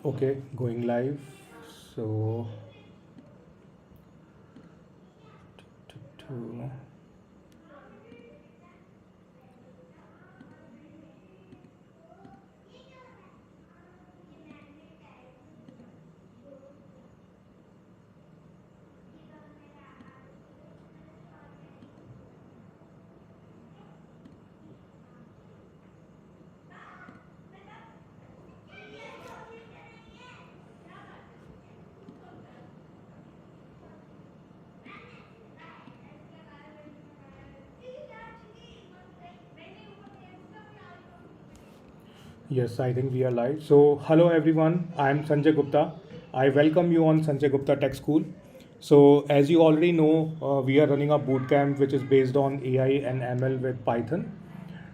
Okay, going live. So, to, yes, I think we are live. So, hello everyone. I'm Sanjay Gupta. I welcome you on Sanjay Gupta Tech School. So, as you already know, we are running a bootcamp which is based on AI and ML with Python.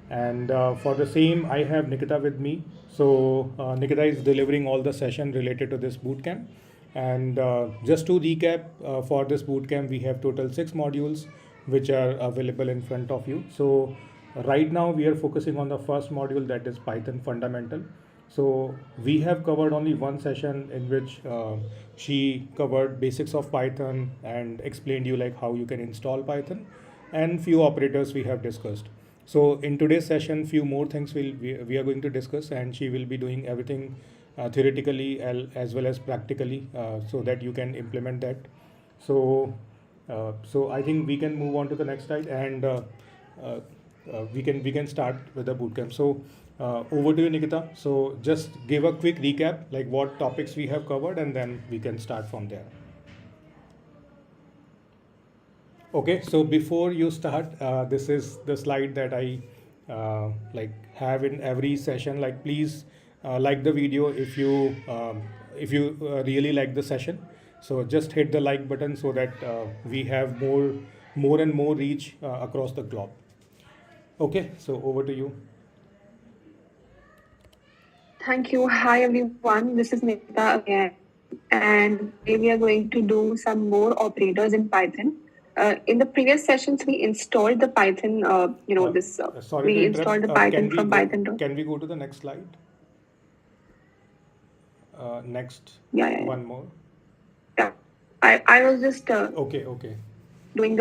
And for the same, I have Nikita with me. So, Nikita is delivering all the session related to this bootcamp. And just to recap, for this bootcamp, we have total 6 modules which are available in front of you. So, right now we are focusing on the first module, that is Python fundamental. So we have covered only one session in which she covered basics of Python and explained you like how you can install Python, and few operators we have discussed. So in today's session, few more things we are going to discuss, and she will be doing everything theoretically as well as practically, so that you can implement that. So so I think we can move on to the next slide, and uh, we can start with the bootcamp. So over to you, Nikita. So just give a quick recap, like what topics we have covered, and then we can start from there. Okay, so before you start, this is the slide that I like have in every session. Like, please like the video if you really like the session. So just hit the like button so that we have more and more reach across the globe. Okay, so over to you. Thank you. Hi, everyone. This is Nikita again. And today we are going to do some more operators in Python. In the previous sessions, we installed the Python, Sorry to we installed interrupt. the Python Can we from go? Python. Can we go to the next slide? Next, Yeah, yeah, yeah. one more. Yeah. I was just Okay, okay. doing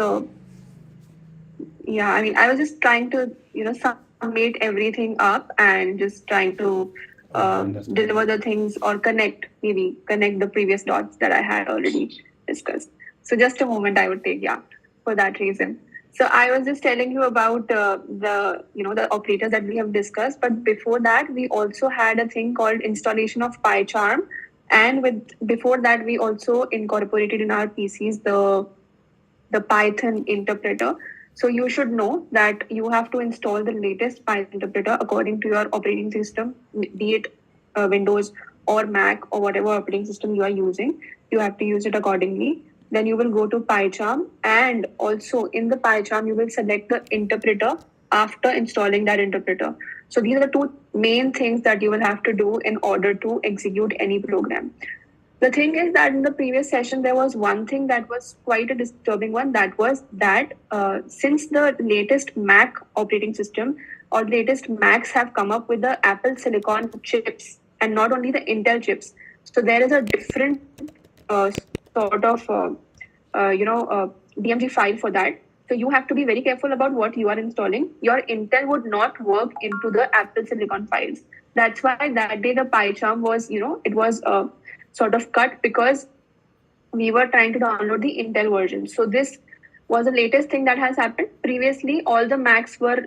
I was just trying to, summate everything up and just trying to Okay, understand. deliver the things or connect the previous dots that I had already discussed. So just a moment I would take, for that reason. So I was just telling you about the operators that we have discussed, but before that we also had a thing called installation of PyCharm, and with before that we also incorporated in our PCs the Python interpreter. So you should know that you have to install the latest Python interpreter according to your operating system, be it Windows or Mac or whatever operating system you are using. You have to use it accordingly. Then you will go to PyCharm, and also in the PyCharm you will select the interpreter after installing that interpreter. So these are the two main things that you will have to do in order to execute any program. The thing is that in the previous session, there was one thing that was quite a disturbing one. That was that since the latest Mac operating system or latest Macs have come up with the Apple Silicon chips and not only the Intel chips, so there is a different uh, sort of DMG file for that. So you have to be very careful about what you are installing. Your Intel would not work into the Apple Silicon files. That's why that day the PyCharm was, it was sort of cut because we were trying to download the Intel version. So this was the latest thing that has happened. Previously, all the Macs were,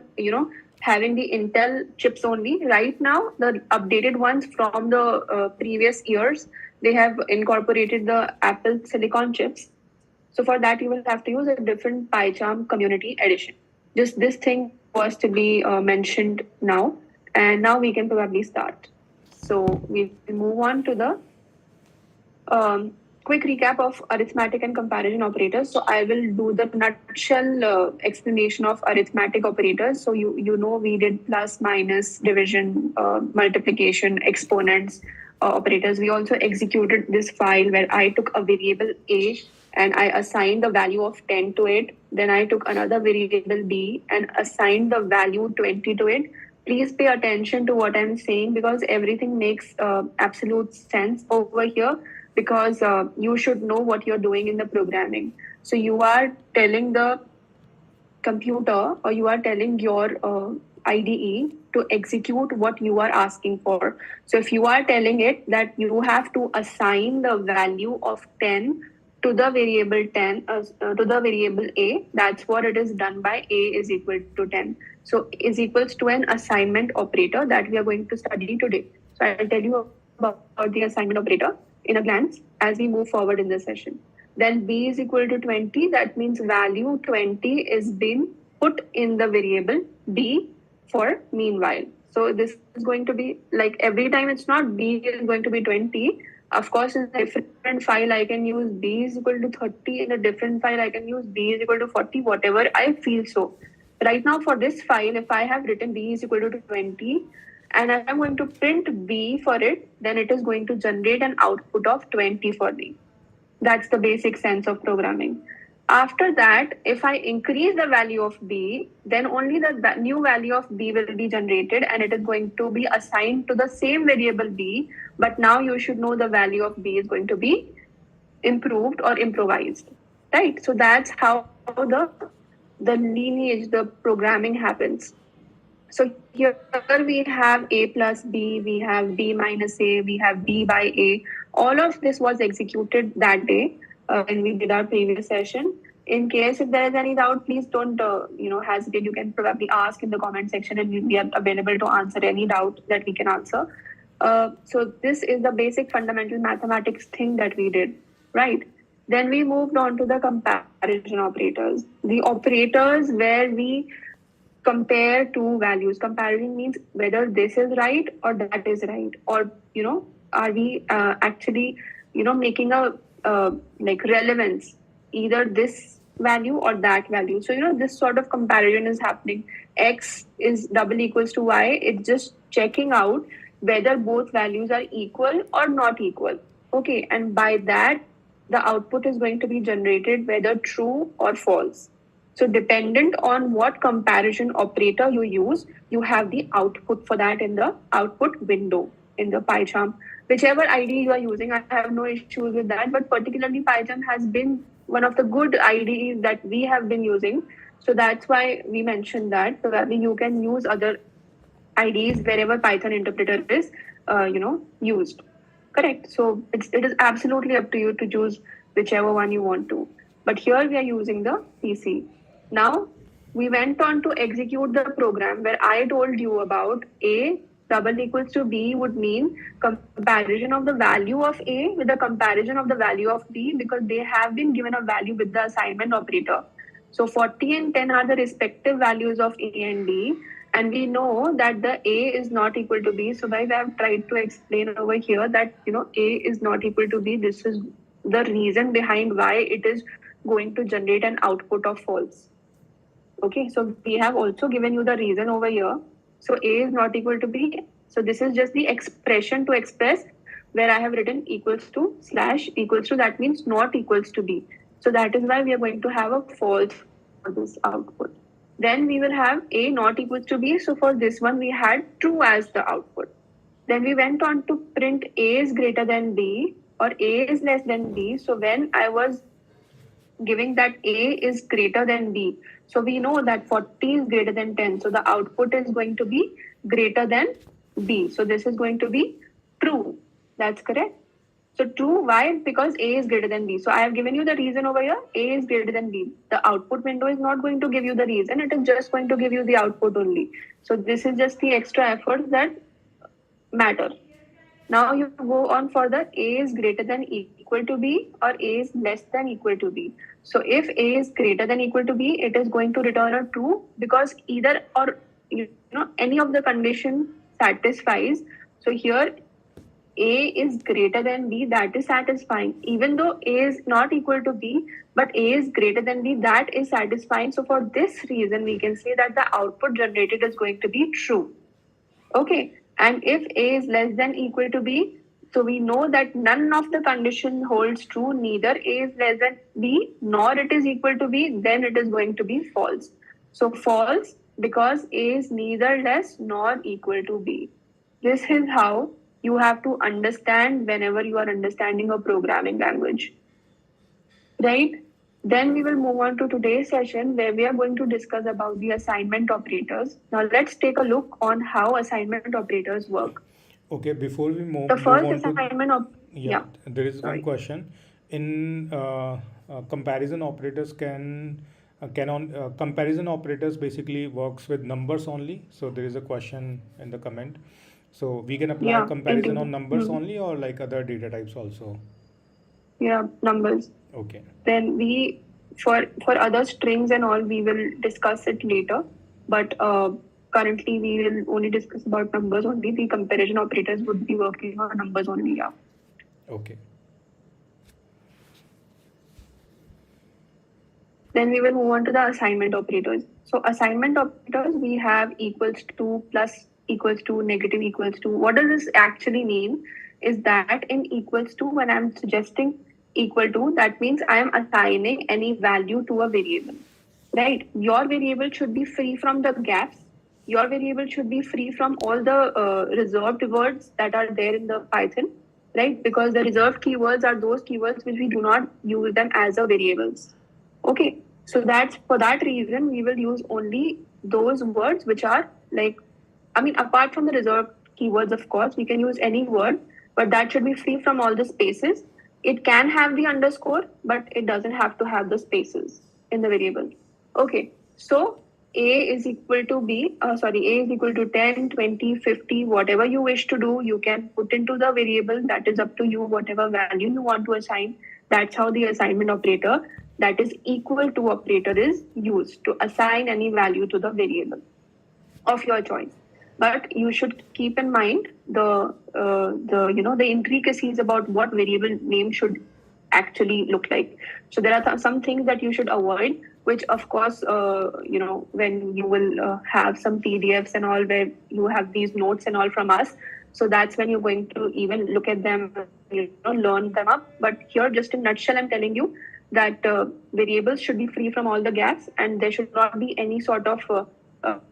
having the Intel chips only. Right now, the updated ones from the previous years, they have incorporated the Apple Silicon chips. So for that, you will have to use a different PyCharm community edition. Just this thing was to be mentioned now, and now we can probably start. So we move on to the quick recap of arithmetic and comparison operators. So I will do the nutshell explanation of arithmetic operators. So you know we did plus, minus, division, multiplication, exponents operators. We also executed this file where I took a variable a and I assigned the value of 10 to it. Then I took another variable b and assigned the value 20 to it. Please pay attention to what I'm saying because everything makes absolute sense over here because you should know what you're doing in the programming. So you are telling the computer or you are telling your IDE to execute what you are asking for. So if you are telling it that you have to assign the value of 10 to the variable 10 to the variable a, that's what it is done by a is equal to 10. So is equals to an assignment operator that we are going to study today. So I'll tell you about the assignment operator in a glance as we move forward in this session. Then b is equal to 20. That means value 20 is being put in the variable b for meanwhile. So this is going to be like every time it's not b is going to be 20. Of course, in a different file, I can use b is equal to 30. In a different file, I can use b is equal to 40, whatever I feel so. Right now, for this file, if I have written b is equal to 20, and I'm going to print b for it, then it is going to generate an output of 20 for me. That's the basic sense of programming. After that, if I increase the value of b, then only the new value of b will be generated and it is going to be assigned to the same variable b. But now you should know the value of b is going to be improved or improvised, right? So that's how the lineage, the programming happens. So here we have a plus b, we have b minus a, we have b by a. All of this was executed that day when we did our previous session. In case if there is any doubt, please don't hesitate. You can probably ask in the comment section, and we are available to answer any doubt that we can answer. So this is the basic fundamental mathematics thing that we did, right? Then we moved on to the comparison operators. The operators where we compare two values. Comparison means whether this is right or that is right, or are we actually making a like relevance, either this value or that value. So this sort of comparison is happening. X is double equals to y. It's just checking out whether both values are equal or not equal. Okay, and by that the output is going to be generated whether true or false. So dependent on what comparison operator you use, you have the output for that in the output window in the PyCharm. Whichever IDE you are using, I have no issues with that, but particularly PyCharm has been one of the good IDEs that we have been using. So that's why we mentioned that. Probably you can use other IDEs wherever Python interpreter is, used. Correct. So it is absolutely up to you to choose whichever one you want to. But here we are using the PC. Now we went on to execute the program where I told you about A double equals to B would mean comparison of the value of A with the comparison of the value of B, because they have been given a value with the assignment operator. So 40 and 10 are the respective values of A and B. And we know that the A is not equal to B. So guys, I have tried to explain over here that, A is not equal to B. This is the reason behind why it is going to generate an output of false. Okay, so we have also given you the reason over here. So A is not equal to B. So this is just the expression to express where I have written equals to / equals to, that means not equals to B. So that is why we are going to have a false for this output. Then we will have A not equals to B. So for this one, we had true as the output. Then we went on to print A is greater than B or A is less than B. So when I was giving that A is greater than B, so we know that 40 is greater than 10. So the output is going to be greater than B. So this is going to be true. That's correct. So true, why? Because A is greater than B. So I have given you the reason over here. A is greater than B. The output window is not going to give you the reason. It is just going to give you the output only. So this is just the extra effort that matter. Now you go on for the A is greater than equal to B or A is less than equal to B. So if A is greater than equal to B, it is going to return a true because either or any of the condition satisfies. So here A is greater than B, that is satisfying. Even though A is not equal to B, but A is greater than B, that is satisfying. So for this reason, we can say that the output generated is going to be true. Okay. And if A is less than equal to B, so we know that none of the condition holds true, neither A is less than B, nor it is equal to B, then it is going to be false. So false because A is neither less nor equal to B. This is how you have to understand whenever you are understanding a programming language, right? Then we will move on to today's session where we are going to discuss about the assignment operators. Now let's take a look on how assignment operators work. Okay, before we The move first on to, assignment of yeah, there is one sorry. question. In comparison operators can on comparison operators basically works with numbers only. So there is a question in the comment. So we can apply Yeah, comparison on into numbers only or like other data types also. yeah, numbers. Okay. Then we for other strings and all we will discuss it later. But currently we will only discuss about numbers only. The comparison operators would be working on numbers only. Yeah. Okay. Then we will move on to the assignment operators. So assignment operators, we have equals to, plus equals to, negative equals to. What does this actually mean? Is that in equals to, when I'm suggesting equal to, that means I am assigning any value to a variable, right? Your variable should be free from the gaps. Your variable should be free from all the reserved words that are there in the Python, right? Because the reserved keywords are those keywords which we do not use them as a variables. Okay, so that's for that reason we will use only those words which are like, I mean, apart from the reserved keywords, of course, we can use any word, but that should be free from all the spaces. It can have the underscore, but it doesn't have to have the spaces in the variable. Okay, so A is equal to B, A is equal to 10, 20, 50, whatever you wish to do, you can put into the variable. That is up to you, whatever value you want to assign. That's how the assignment operator, that is equal to operator, is used to assign any value to the variable of your choice. But you should keep in mind the intricacies about what variable name should actually look like. So there are some things that you should avoid, which of course when you will have some PDFs and all where you have these notes and all from us. So that's when you're going to even look at them, learn them up. But here, just in nutshell, I'm telling you that variables should be free from all the gaps, and there should not be any sort of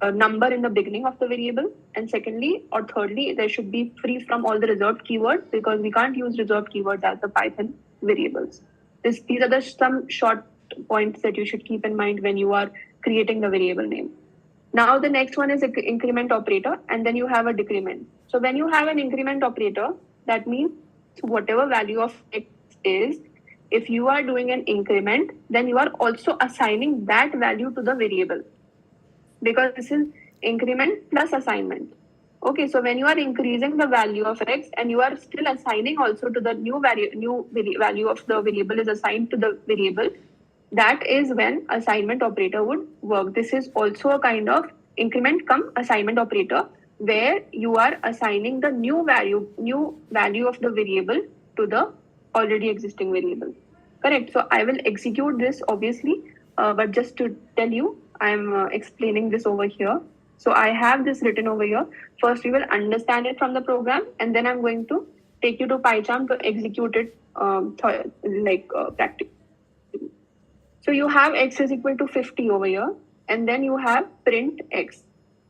a number in the beginning of the variable. And secondly or thirdly, there should be free from all the reserved keywords, because we can't use reserved keywords as the Python variables. These are some short points that you should keep in mind when you are creating the variable name. Now the next one is an increment operator, and then you have a decrement. So when you have an increment operator, that means whatever value of x is, if you are doing an increment, then you are also assigning that value to the variable, because this is increment plus assignment. Okay, so when you are increasing the value of x and you are still assigning also to the new value of the variable is assigned to the variable, that is when assignment operator would work. This is also a kind of increment cum assignment operator, where you are assigning the new value of the variable to the already existing variable. Correct. So I will execute this obviously, but just to tell you, I'm explaining this over here. So I have this written over here. First, we will understand it from the program, and then I'm going to take you to PyCharm to execute it practically. So you have x is equal to 50 over here, and then you have print x.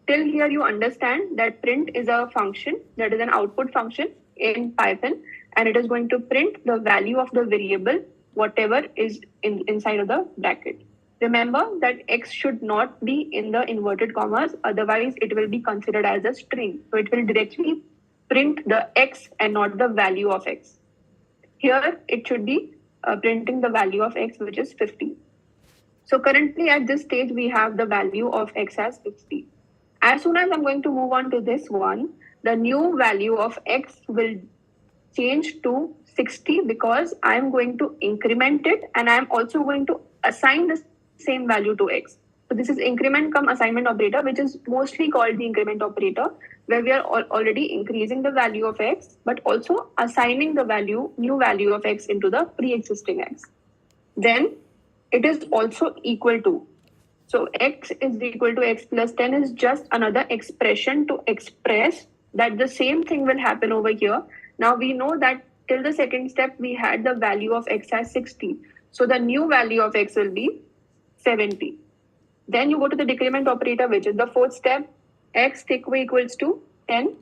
Till here you understand that print is a function, that is an output function in Python, and it is going to print the value of the variable, whatever is inside of the bracket. Remember that x should not be in the inverted commas, otherwise it will be considered as a string. So it will directly print the x and not the value of x. Here it should be printing the value of x, which is 50. So currently at this stage, we have the value of x as 50. As soon as I'm going to move on to this one, the new value of x will change to 60, because I'm going to increment it, and I'm also going to assign the same value to x. So this is increment cum assignment operator, which is mostly called the increment operator, where we are already increasing the value of x, but also assigning the new value of x into the pre-existing x. Then it is also equal to. So x is equal to x plus 10 is just another expression to express that the same thing will happen over here. Now we know that till the second step, we had the value of x as 60. So the new value of x will be 70. Then you go to the decrement operator, which is the fourth step. X take away equals to 10.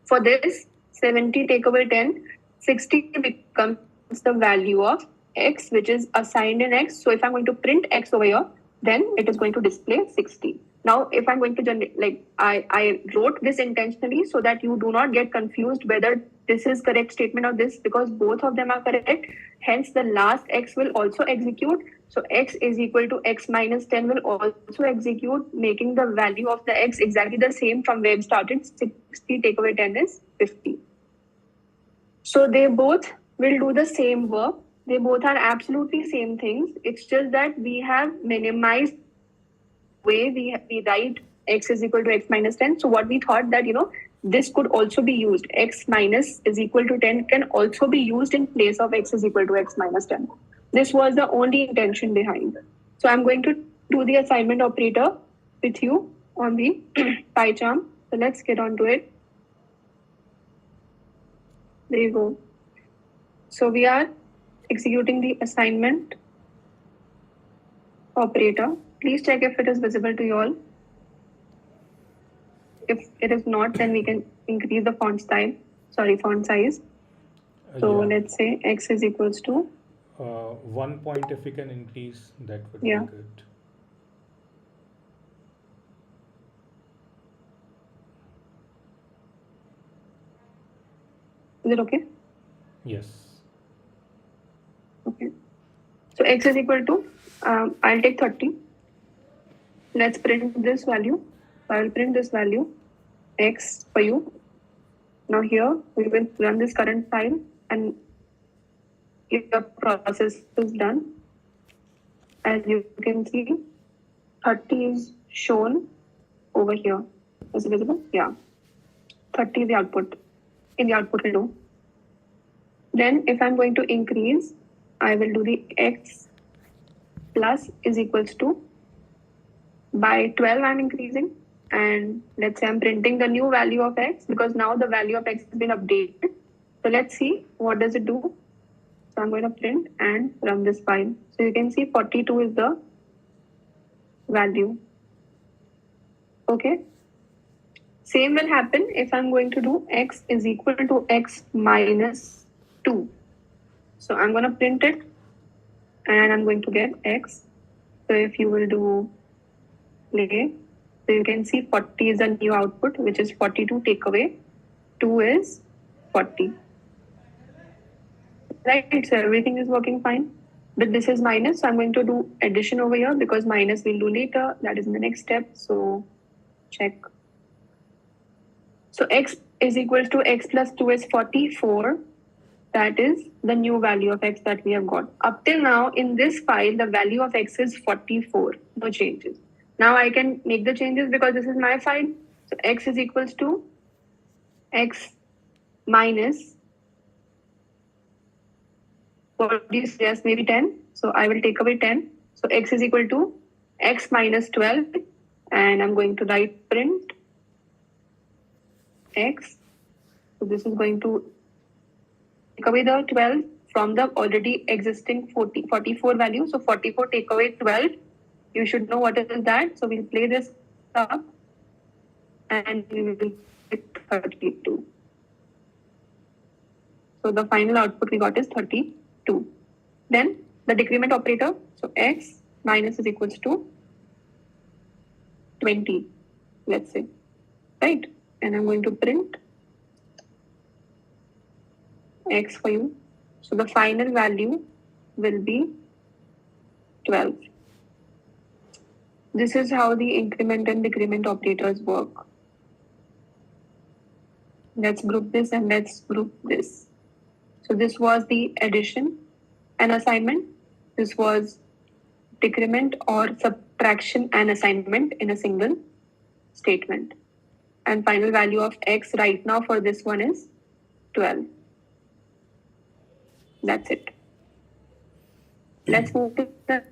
For this, 70 take away 10, 60 becomes the value of X, which is assigned in X. So if I'm going to print X over here, then it is going to display 60. Now, if I'm going to generate, like I wrote this intentionally so that you do not get confused whether this is correct statement or this, because both of them are correct. Hence, the last X will also execute. So X is equal to X minus 10 will also execute, making the value of the X exactly the same from where it started. 60 take away 10 is 50. So they both will do the same work. They both are absolutely same things. It's just that we have minimized way we write X is equal to X minus 10. So what we thought that, this could also be used. X minus is equal to 10 can also be used in place of X is equal to X minus 10. This was the only intention behind. So I'm going to do the assignment operator with you on the pie chart. So let's get on to it. There you go. So we are executing the assignment operator. Please check if it is visible to you all. If it is not, then we can increase the font size. So let's say X is equals to 1 point. If we can increase, that would Yeah. be good. Is it okay? Yes. Okay. So X is equal to, I'll take 30. Let's print this value. I'll print this value, X for you. Now here, we will run this current file and if the process is done, as you can see, 30 is shown over here. Is it visible? Yeah. 30 is the output in the output window. Then if I'm going to increase, I will do the X plus is equals to, by 12 I'm increasing, and let's say I'm printing the new value of X because now the value of X has been updated. So let's see what does it do. So I'm going to print and run this file. So you can see 42 is the value. Okay. Same will happen if I'm going to do X is equal to X minus 2. So I'm going to print it and I'm going to get X. So if you will do play, so you can see 40 is a new output, which is 42 take away 2 is 40. Right, so everything is working fine. But this is minus, so I'm going to do addition over here because minus we'll do later. That is in the next step. So check. So X is equals to X plus 2 is 44. That is the new value of X that we have got. Up till now, in this file, the value of X is 44. No changes. Now I can make the changes because this is my file. So X is equals to X minus, what do you suggest? Maybe 10. So I will take away 10. So X is equal to X minus 12. And I'm going to write print X. So this is going to take away the 12 from the already existing 44 value. So 44 take away 12. You should know what is that. So we'll play this up and we will get 32. So the final output we got is 32. Then the decrement operator. So X minus is equals to 20, let's say, right? And I'm going to print X for you. So the final value will be 12. This is how the increment and decrement operators work. Let's group this and let's group this. So this was the addition and assignment. This was decrement or subtraction and assignment in a single statement. And final value of X right now for this one is 12. That's it. Let's move to the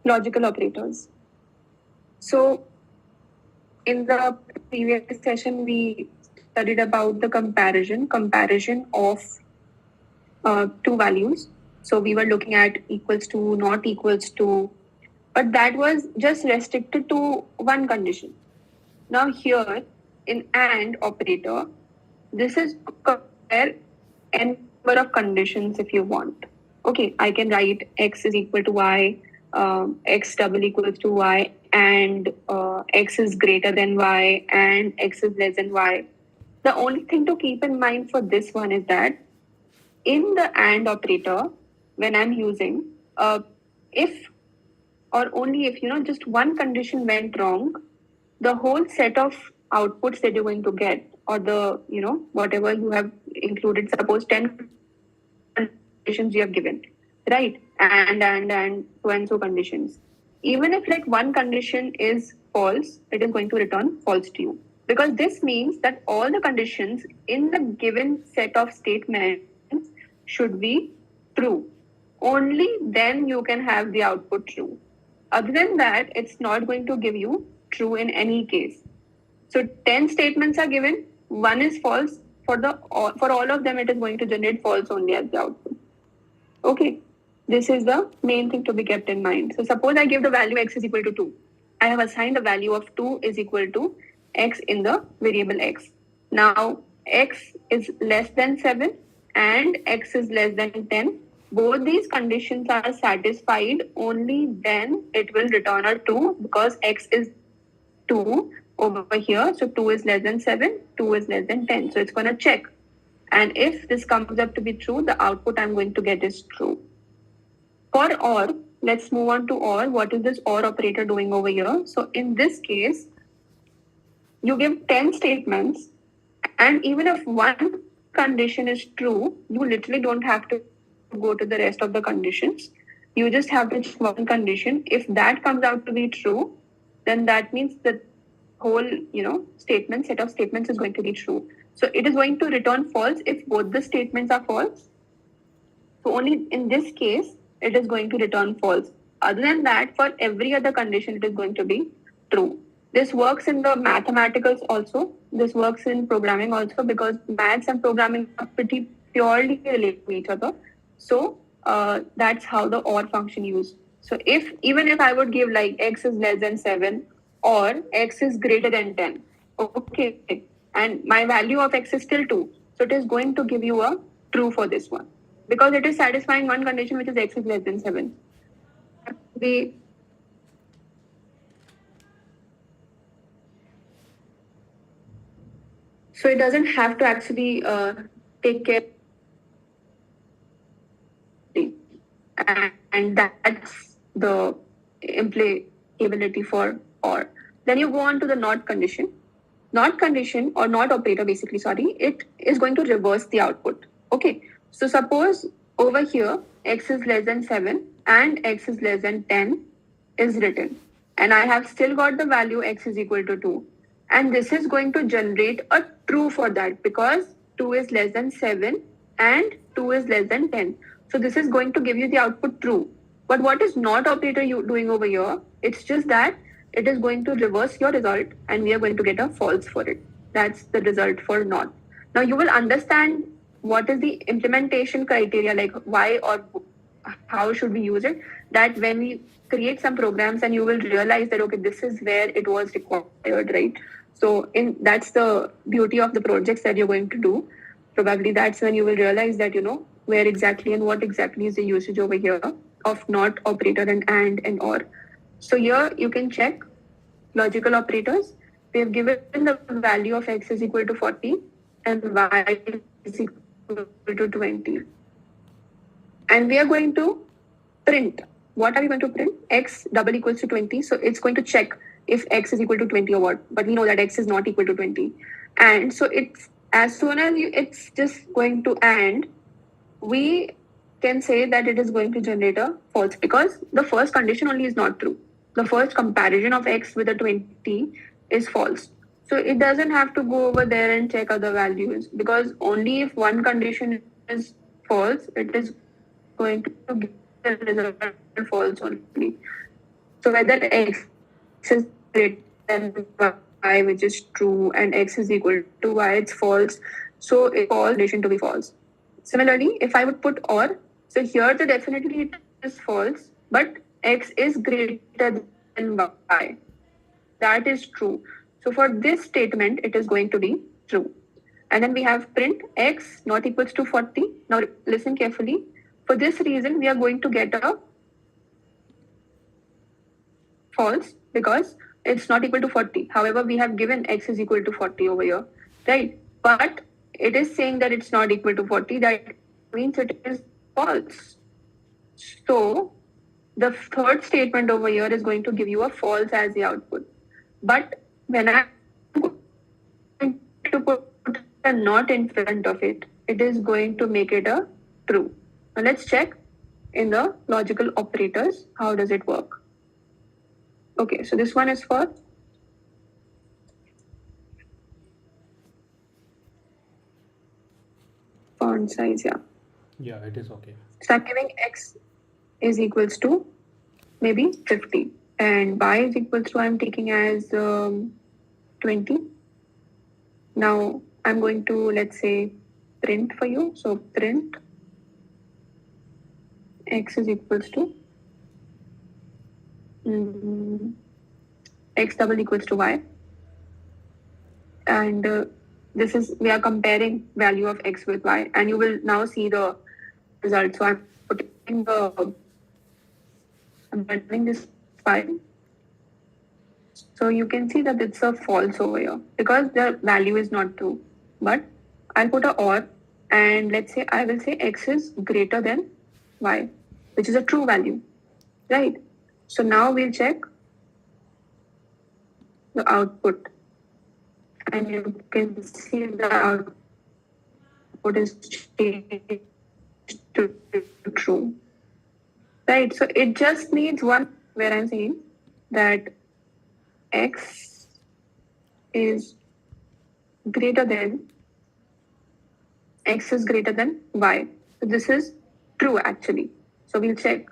logical operators. So in the previous session, we studied about the comparison of two values. So we were looking at equals to, not equals to, but that was just restricted to one condition. Now here in AND operator, this is compare n number of conditions if you want. Okay, I can write x is equal to y, x double equals to y, and x is greater than y, and x is less than y. The only thing to keep in mind for this one is that in the AND operator, when I'm using, if or only if just one condition went wrong, the whole set of outputs that you're going to get, or the whatever you have included, suppose 10 conditions you have given, right, and so and so conditions, even if like one condition is false, it is going to return false to you, because this means that all the conditions in the given set of statements should be true. Only then you can have the output true. Other than that, it's not going to give you true in any case. So 10 statements are given, one is false. For all of them, it is going to generate false only as the output. Okay, this is the main thing to be kept in mind. So suppose I give the value x is equal to 2. I have assigned the value of 2 is equal to x in the variable x. Now x is less than 7 and x is less than 10. Both these conditions are satisfied, only then it will return a true, because x is 2 over here. So 2 is less than 7, 2 is less than 10. So it's going to check. And if this comes up to be true, the output I'm going to get is true. For OR, let's move on to OR. What is this OR operator doing over here? So in this case, you give 10 statements, and even if one condition is true, you literally don't have to go to the rest of the conditions. You just have to check one condition. If that comes out to be true, then that means the whole set of statements is going to be true. So it is going to return false if both the statements are false. So only in this case, it is going to return false. Other than that, for every other condition, it is going to be true. This works in the mathematicals also. This works in programming also, because maths and programming are pretty purely related to each other. So that's how the OR function used. So even if I would give like x is less than 7 or x is greater than 10, okay, and my value of x is still 2, so it is going to give you a true for this one, because it is satisfying one condition, which is x is less than 7. So it doesn't have to actually take care, and that's the implementability for OR. Then you go on to the NOT condition. NOT condition, or NOT operator basically, it is going to reverse the output. Okay, so suppose over here x is less than 7 and x is less than 10 is written, and I have still got the value x is equal to 2, and this is going to generate a true for that, because 2 is less than 7 and 2 is less than 10. So this is going to give you the output true. But what is NOT operator doing over here? It's just that it is going to reverse your result, and we are going to get a false for it. That's the result for NOT. Now you will understand what is the implementation criteria, like why or how should we use it, that when we create some programs, and you will realize that, okay, this is where it was required, right? So that's the beauty of the projects that you're going to do. Probably that's when you will realize that, where exactly and what exactly is the usage over here of NOT operator and OR. So here you can check logical operators. We have given the value of x is equal to 40 and y is equal to 20. And we are going to print. What are we going to print? X double equals to 20. So it's going to check if x is equal to 20 or what. But we know that x is not equal to 20. And so it's as soon as it's just going to AND, we can say that it is going to generate a false, because the first condition only is not true. The first comparison of x with a 20 is false. So it doesn't have to go over there and check other values, because only if one condition is false, it is going to give the result false only. So whether x is greater than y, which is true, and x is equal to y, it's false. So it false condition to be false. Similarly, if I would put or, so here the definitely it is false, but x is greater than y. That is true. So for this statement, it is going to be true. And then we have print x not equals to 40. Now listen carefully. For this reason, we are going to get a false because it's not equal to 40. However, we have given x is equal to 40 over here, right? But it is saying that it's not equal to 40. That means it is false. So the third statement over here is going to give you a false as the output. But when I'm going to put a not in front of it, it is going to make it a true. Now let's check in the logical operators, how does it work? Okay, so this one is for font size, yeah. Yeah, it is okay. So I'm giving x is equals to maybe 50 and y is equals to I'm taking as 20. Now I'm going to, let's say, print for you. So print x is equals to x double equals to y. And this is, we are comparing value of x with y, and you will now see the result. So I'm running this file. So you can see that it's a false over here because the value is not true. But I'll put a or, and let's say I will say x is greater than y, which is a true value, right? So now we'll check the output, and you can see the output is changed to true, right? So it just needs one where I'm saying that x is greater than x is greater than y. So this is true actually. So we'll check,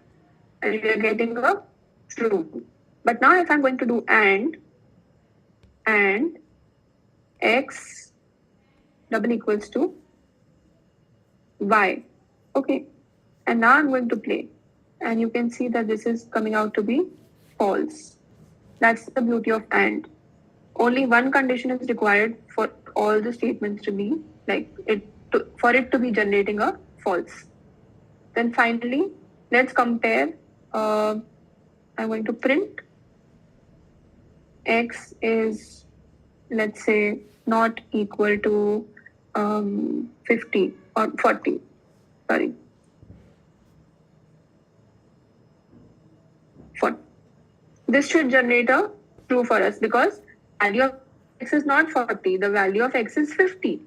and we are getting a true. But now if I'm going to do and x double equals to y, okay, and now I'm going to play, and you can see that this is coming out to be false. That's the beauty of and. Only one condition is required for all the statements to be like it for it to be generating a false. Then finally, let's compare. I'm going to print x is, let's say, not equal to 50 or 40. Sorry. 40. This should generate a true for us because value of x is not 40. The value of x is 50,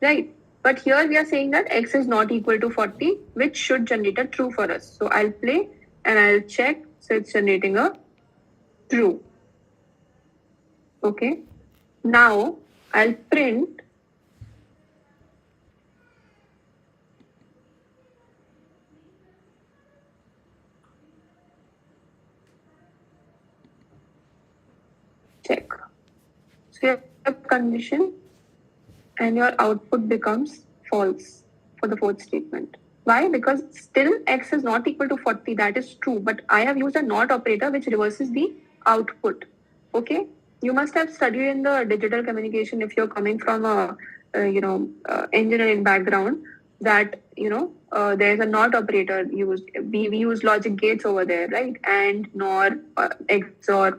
right? But here we are saying that x is not equal to 40, which should generate a true for us. So I'll play and I'll check. So it's generating a true. Okay. Now I'll print check. So you have condition and your output becomes false for the fourth statement. Why? Because still x is not equal to 40. That is true. But I have used a not operator which reverses the output. Okay. You must have studied in the digital communication if you're coming from a engineering background that there's a not operator used. We use logic gates over there, right? And nor XOR,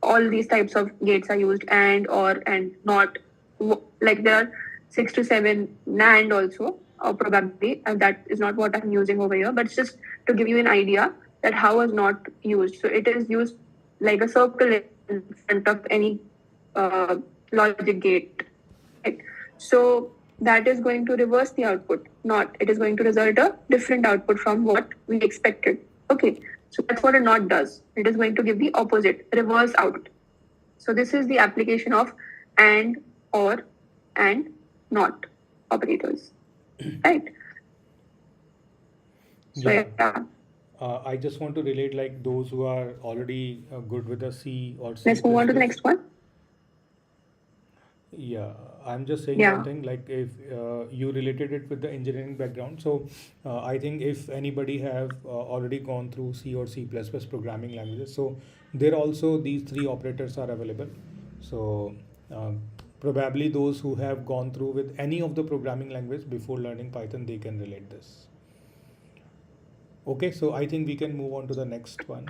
all these types of gates are used, and or and not, like there are 6 to 7 NAND also, or probably, and that is not what I'm using over here, but it's just to give you an idea that how is not used. So it is used like a circle in front of any logic gate. Right? So that is going to reverse the output. Not, it is going to result a different output from what we expected. Okay, so that's what a not does. It is going to give the opposite, reverse out. So this is the application of and, or, and not operators, right? So Yeah. I just want to relate like those who are already good with the C or C++. Let's move on to the next one. Yeah, I'm just saying one Yeah. thing, like if you related it with the engineering background, so I think if anybody have already gone through C or C++ programming languages, so there also these three operators are available. So um, probably those who have gone through with any of the programming language before learning Python, they can relate this. Okay, so I think we can move on to the next one.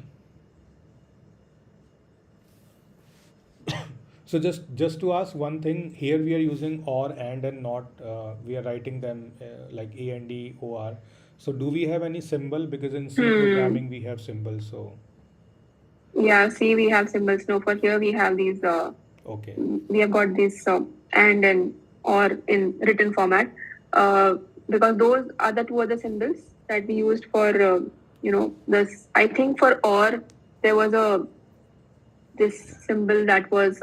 So just to ask one thing, here we are using or and not. We are writing them like A and D O R. So do we have any symbol? Because in C Hmm. programming we have symbols. So Yeah, see, we have symbols. No, for here we have these. okay, We have got this and or in written format, uh, because those are the two other symbols that we used for this. I think for or there was a this symbol that was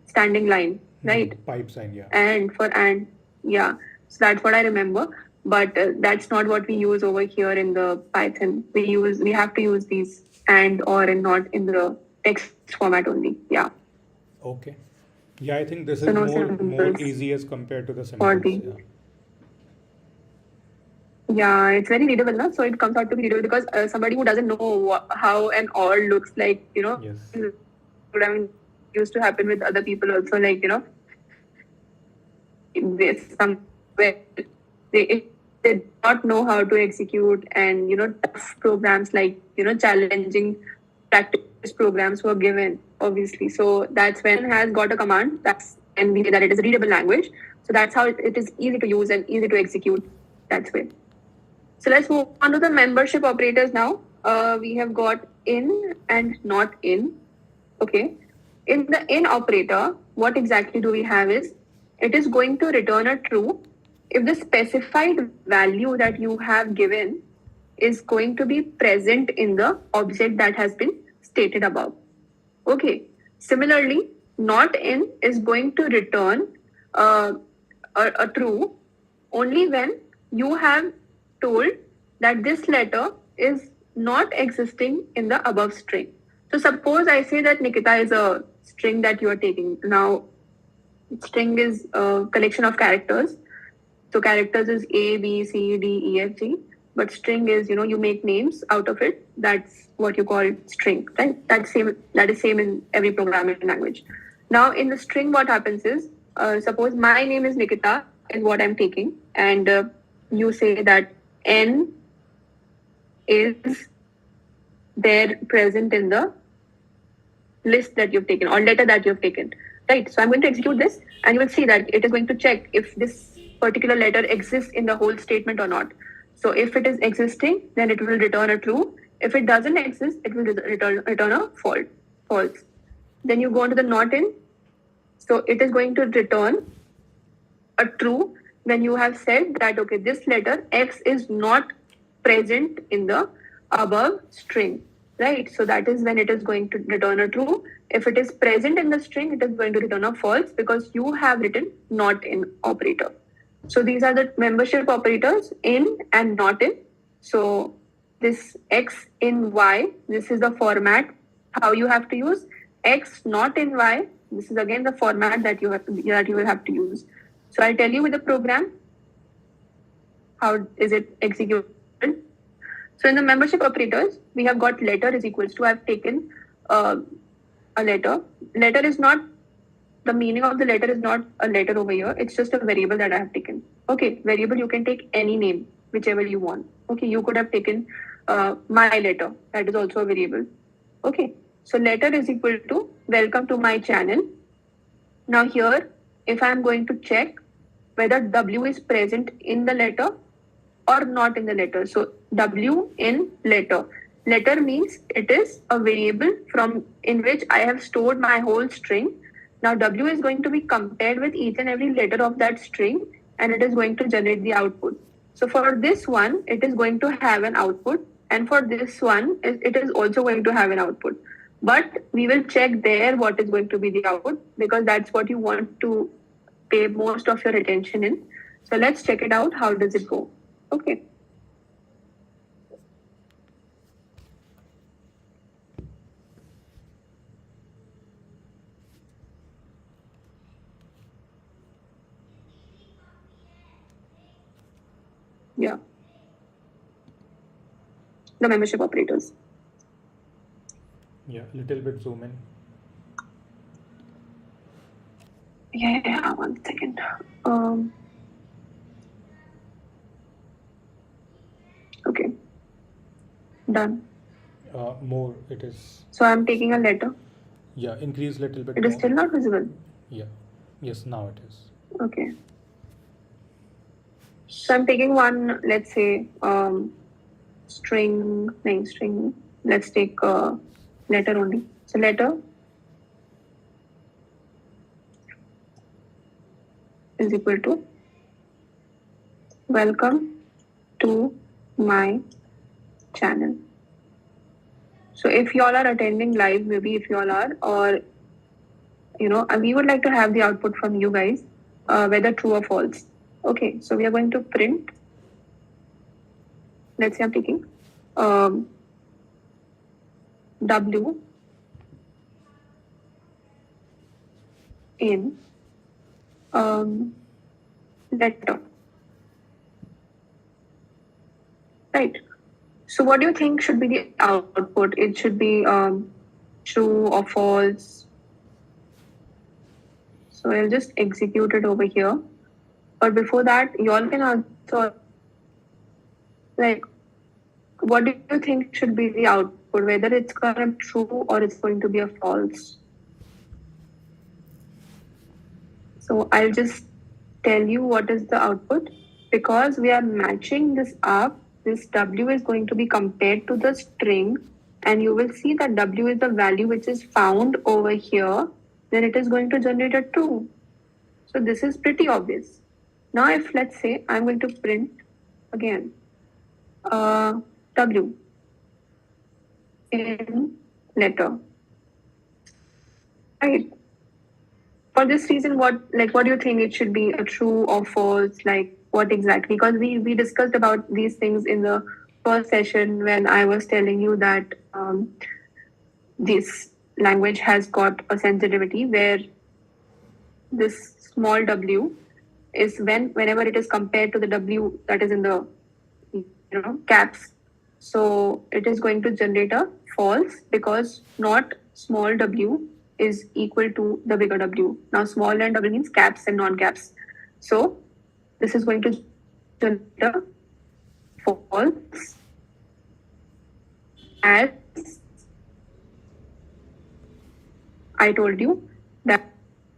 standing line, right? pipe sign. Yeah. And for and yeah, so that's what I remember. But that's not what we use over here in the Python. We have to use these and or and not in the text format only. Yeah. Okay. Yeah, I think this So is no more symbols easy as compared to the for symbols. the Yeah. yeah, it's very readable, na? So it comes out to be readable because somebody who doesn't know how an or looks like, Yes. would have used to happen with other people also, like this somewhere they did not know how to execute, and tough programs like challenging practice programs were given, obviously. So that's when has got a command, that's and we say that it is a readable language. So that's how it is easy to use and easy to execute. That's way. So let's move on to the membership operators now. We have got in and not in. Okay. In the in operator, what exactly do we have is it is going to return a true if the specified value that you have given is going to be present in the object that has been stated above. Okay. Similarly, not in is going to return uh, a true only when you have told that this letter is not existing in the above string. So suppose I say that Nikita is a string that you are taking. Now, string is a collection of characters. So characters is A, B, C, D, E, F, G. But string is, you make names out of it. That's what you call string, right? That is same in every programming language. Now in the string, what happens is, suppose my name is Nikita is what I'm taking, and you say that N is there present in the list that you've taken or letter that you've taken, right? So I'm going to execute this, and you will see that it is going to check if this particular letter exists in the whole statement or not. So if it is existing, then it will return a true. If it doesn't exist, it will return a false. Then you go on to the not in. So it is going to return a true when you have said that okay, this letter X is not present in the above string, right? So that is when it is going to return a true. If it is present in the string, it is going to return a false because you have written not in operator. So these are the membership operators in and not in. So this X in Y, this is the format how you have to use. X not in Y, this is again the format that you will have to use. So I'll tell you with the program how is it executed. So in the membership operators, we have got letter is equals to I've taken uh, a letter. Letter is not the meaning of the letter is not a letter over here. It's just a variable that I have taken. Okay, variable you can take any name, whichever you want. Okay, you could have taken my letter. That is also a variable. Okay, so letter is equal to welcome to my channel. Now here, if I'm going to check whether W is present in the letter or not in the letter. So W in letter. Letter means it is a variable from in which I have stored my whole string. Now W is going to be compared with each and every letter of that string, and it is going to generate the output. So for this one, it is going to have an output, and for this one, it is also going to have an output. But we will check there what is going to be the output because that's what you want to pay most of your attention in. So let's check it out. How does it go? Okay. Yeah, the membership operators. Yeah, little bit zoom in. Yeah, 1 second. Okay, done. More it is. So I'm taking a letter. Yeah, increase little bit It is more. still not visible. Yeah. Yes, now it is. Okay. So I'm taking one, let's say, string, name string. Let's take a letter only. So letter is equal to welcome to my channel. So if you all are attending live, maybe if you all are, or we would like to have the output from you guys, whether true or false. Okay, so we are going to print. Let's say I'm taking um, W in letter, right? So what do you think should be the output? It should be true or false. So I'll just execute it over here. But before that, you all can answer, like, what do you think should be the output? Whether it's going to be true or it's going to be a false. So I'll just tell you what is the output. Because we are matching this up, this W is going to be compared to the string, and you will see that W is the value which is found over here, then it is going to generate a true. So this is pretty obvious. Now if let's say I'm going to print again W in letter, right? For this reason, what do you think it should be, a true or false? Like what exactly? Because we discussed about these things in the first session when I was telling you that this language has got a sensitivity where this small w is whenever it is compared to the w that is in the caps. So it is going to generate a false because not small w is equal to the bigger w. Now small and w means caps and non-caps. So this is going to generate a false as I told you that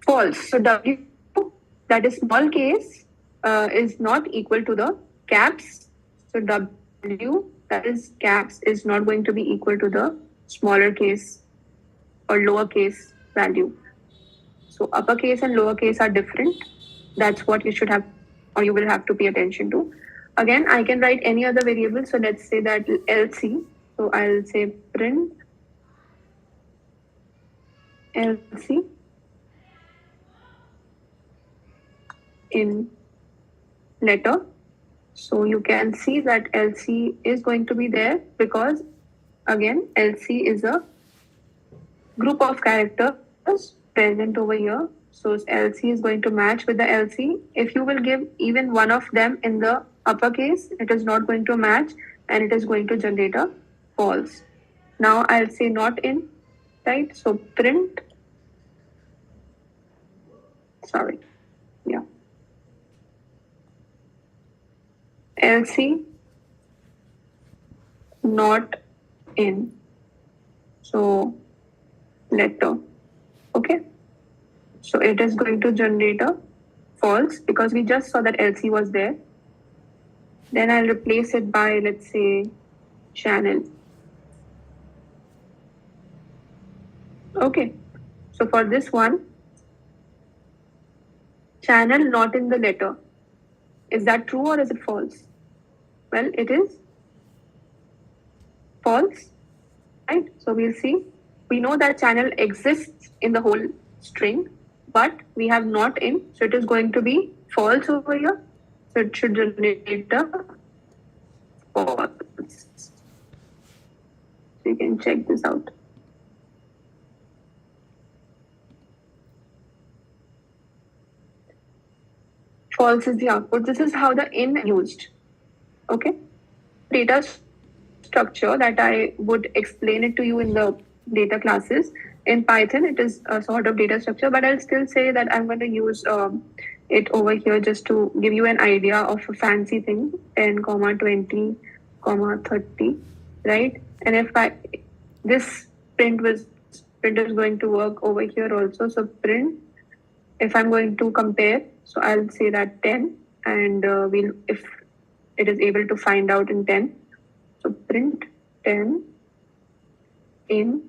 false. So w that is small case is not equal to the caps. So w that is caps is not going to be equal to the smaller case or lowercase value. So uppercase and lowercase are different. That's what you should have or you will have to pay attention to. Again, I can write any other variable. So let's say that LC. So I'll say print LC in letter. So you can see that LC is going to be there because again, LC is a group of characters present over here. So LC is going to match with the LC. If you will give even one of them in the uppercase, it is not going to match and it is going to generate a false. Now I'll say not in, right? So print, sorry, yeah. LC not in. So letter. Okay. So it is going to generate a false because we just saw that LC was there. Then I'll replace it by, let's say, channel. Okay. So for this one, channel not in the letter. Is that true or is it false? Well, it is false, right? So we'll see. We know that channel exists in the whole string, but we have not in. So it is going to be false over here. So it should generate a false. So you can check this out. False is the output. This is how the in used. Okay. Data structure that I would explain it to you in the data classes. In Python, it is a sort of data structure, but I'll still say that I'm going to use it over here just to give you an idea of a fancy thing, 10, comma 20, comma 30, right? And if I this print is going to work over here also. So print, if I'm going to compare, so I'll say that 10, and we'll if it is able to find out in 10. So print 10 in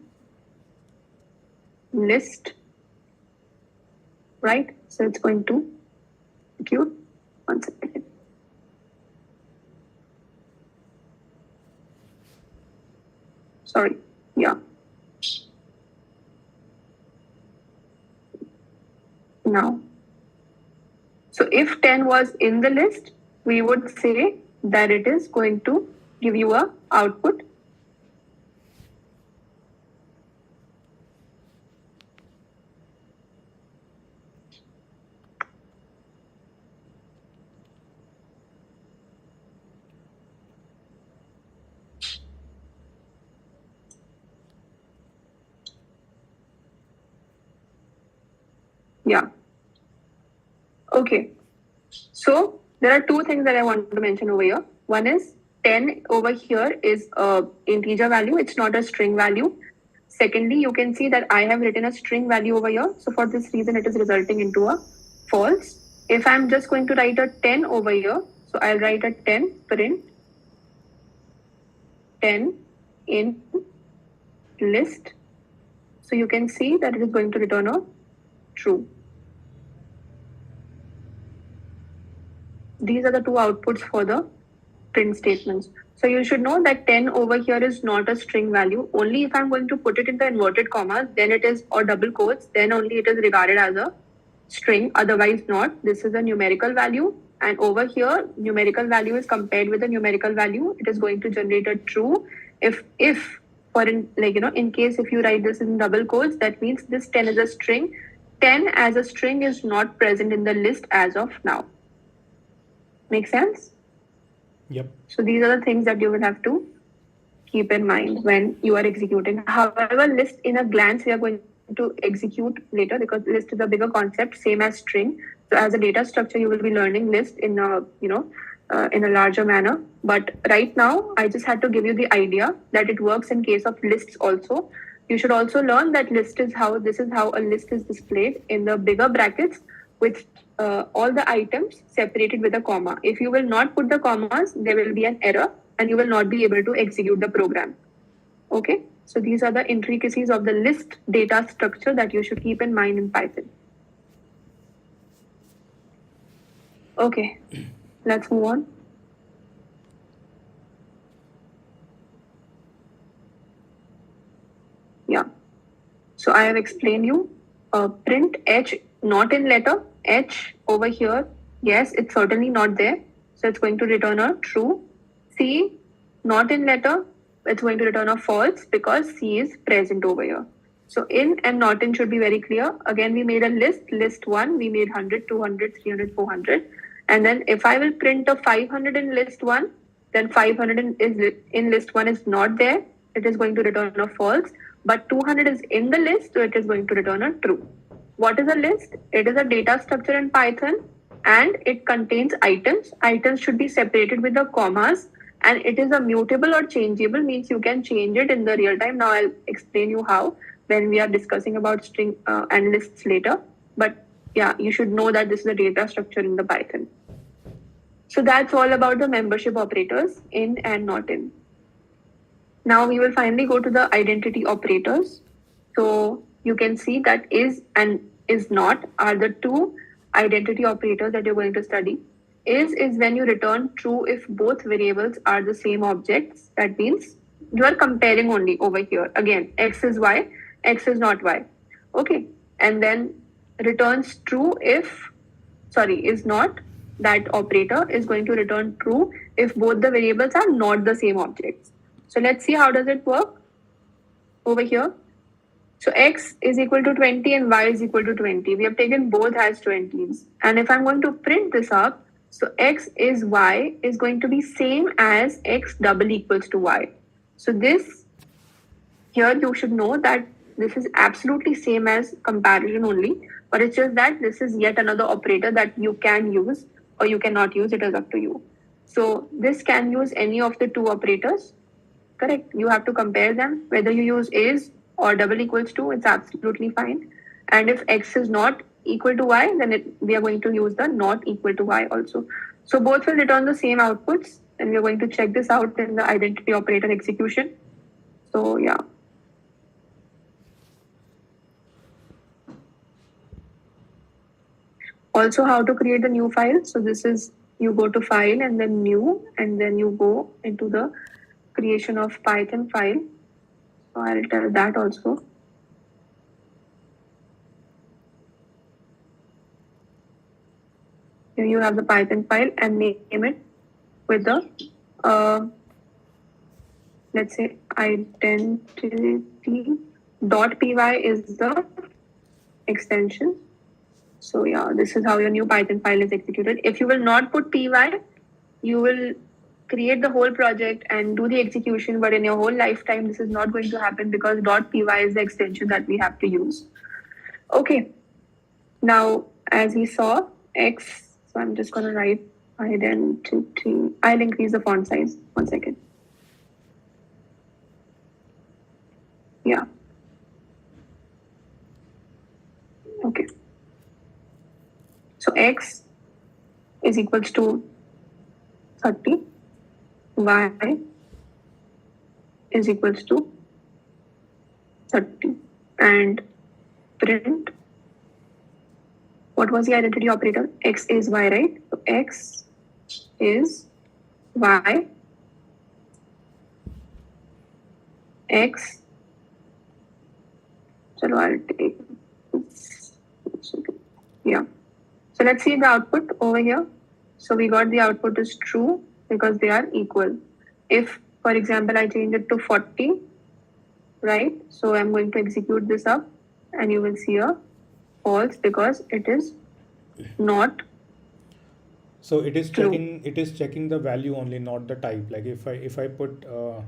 list, right? So it's going to execute. One second. Sorry. Yeah. Now. So if 10 was in the list, we would say that it is going to give you a output. Yeah. Okay. So there are two things that I want to mention over here. One is 10 over here is a integer value. It's not a string value. Secondly, you can see that I have written a string value over here. So for this reason, it is resulting into a false. If I'm just going to write a 10 over here, so I'll write a 10 print 10 in list. So you can see that it is going to return a true. These are the two outputs for the print statements. So you should know that 10 over here is not a string value. Only if I'm going to put it in the inverted commas, then it is, or double quotes, then only it is regarded as a string, otherwise not. This is a numerical value, and over here numerical value is compared with the numerical value. It is going to generate a true. If for in case if you write this in double quotes, that means this 10 is a string. 10 as a string is not present in the list as of now. Make sense? Yep. So these are the things that you will have to keep in mind when you are executing. However, list in a glance we are going to execute later, because list is a bigger concept, same as string. So as a data structure, you will be learning list in a in a larger manner. But right now, I just had to give you the idea that it works in case of lists also. You should also learn that this is how a list is displayed in the bigger brackets with all the items separated with a comma. If you will not put the commas, there will be an error and you will not be able to execute the program. Okay, so these are the intricacies of the list data structure that you should keep in mind in Python. Okay, let's move on. Yeah, so I have explained you print H not in letter. H over here, yes, it's certainly not there. So it's going to return a true. C not in letter, it's going to return a false because C is present over here. So in and not in should be very clear. Again, we made a list 1, we made 100, 200, 300, 400. And then if I will print a 500 in list 1, then 500 in list 1 is not there. It is going to return a false. But 200 is in the list, so it is going to return a true. What is a list? It is a data structure in Python and it contains items. Items should be separated with the commas, and it is a mutable or changeable, means you can change it in the real time. Now I'll explain you how when we are discussing about string and lists later. But yeah, you should know that this is a data structure in the Python. So that's all about the membership operators, in and not in. Now we will finally go to the identity operators. So you can see that is and is not are the two identity operators that you're going to study. Is when you return true if both variables are the same objects. That means you are comparing only over here. Again, x is y, x is not y. Okay. And then returns true if, is not. That operator is going to return true if both the variables are not the same objects. So let's see how does it work over here. So x is equal to 20 and y is equal to 20. We have taken both as 20s. And if I'm going to print this up, So x is y is going to be same as x double equals to y. So this here you should know that this is absolutely same as comparison only, but it's just that this is yet another operator that you can use or you cannot use. It is up to you. So this can use any of the two operators. Correct. You have to compare them. Whether you use is or double equals to, it's absolutely fine. And if x is not equal to y, then we are going to use the not equal to y also. So both will return the same outputs, and we are going to check this out in the identity operator execution. So yeah. Also, how to create a new file. So this is, you go to file and then new, and then you go into the creation of Python file. So I'll tell that also. Here you have the Python file and name it with the, let's say identity.py is the extension. So yeah, this is how your new Python file is executed. If you will not put py, you will create the whole project and do the execution, but in your whole lifetime, this is not going to happen because .py is the extension that we have to use. Okay. Now, as we saw, x, so I'm just going to write identity. I'll increase the font size. 1 second. Yeah. Okay. So x is equals to 30. Y is equals to 30. And print, what was the identity operator? X is y, right? So x is y. X. So I'll take. Yeah. So let's see the output over here. So we got the output is true because they are equal. If, for example, I change it to 40, right? So I'm going to execute this up and you will see a false because it is not. So it is True. checking the value only, not the type. Like if I put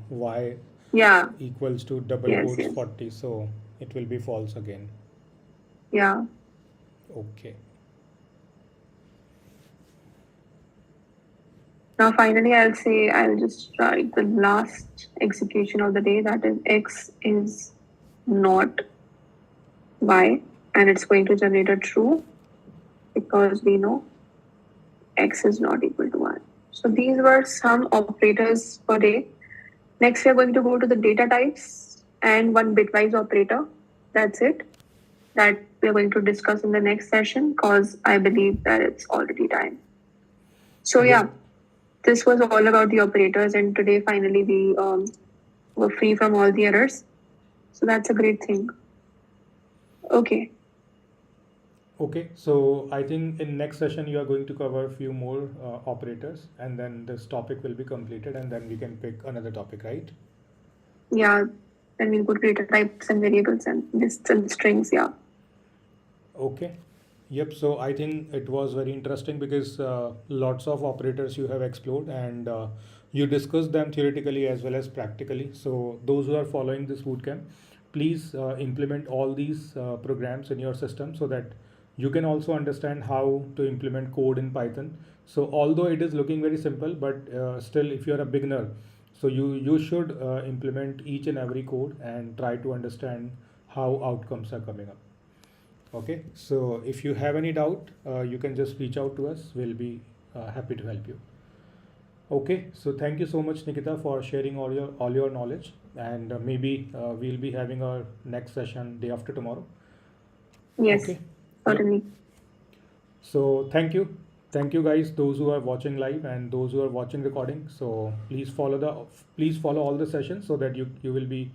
y Yeah. equals to double Yes, quotes yes. 40, so it will be false again. Yeah. Okay. Now finally I'll just write the last execution of the day, that is x is not y, and it's going to generate a true because we know x is not equal to y. So these were some operators per day. Next we are going to go to the data types and one bitwise operator. That's it. That we are going to discuss in the next session because I believe that it's already time. So yeah, this was all about the operators, and today finally we were free from all the errors. So that's a great thing. Okay. Okay, so I think in next session you are going to cover a few more operators, and then this topic will be completed, and then we can pick another topic, right? Yeah. Then we'll go to data types and variables and lists and strings. Yeah. Okay. Yep. So I think it was very interesting because lots of operators you have explored, and you discussed them theoretically as well as practically. So those who are following this bootcamp, please implement all these programs in your system so that you can also understand how to implement code in Python. So although it is looking very simple, but still if you're a beginner, so you should implement each and every code and try to understand how outcomes are coming up. Okay, so if you have any doubt, you can just reach out to us. We'll be happy to help you. Okay, so thank you so much, Nikita, for sharing all your knowledge, and maybe we'll be having our next session day after tomorrow. Yes. Okay. Certainly. Yep. So thank you guys, those who are watching live and those who are watching recording. So please follow all the sessions so that you will be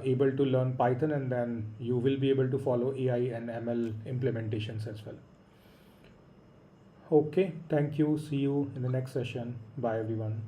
able to learn Python, and then you will be able to follow AI and ML implementations as well. Okay, thank you. See you in the next session. Bye everyone.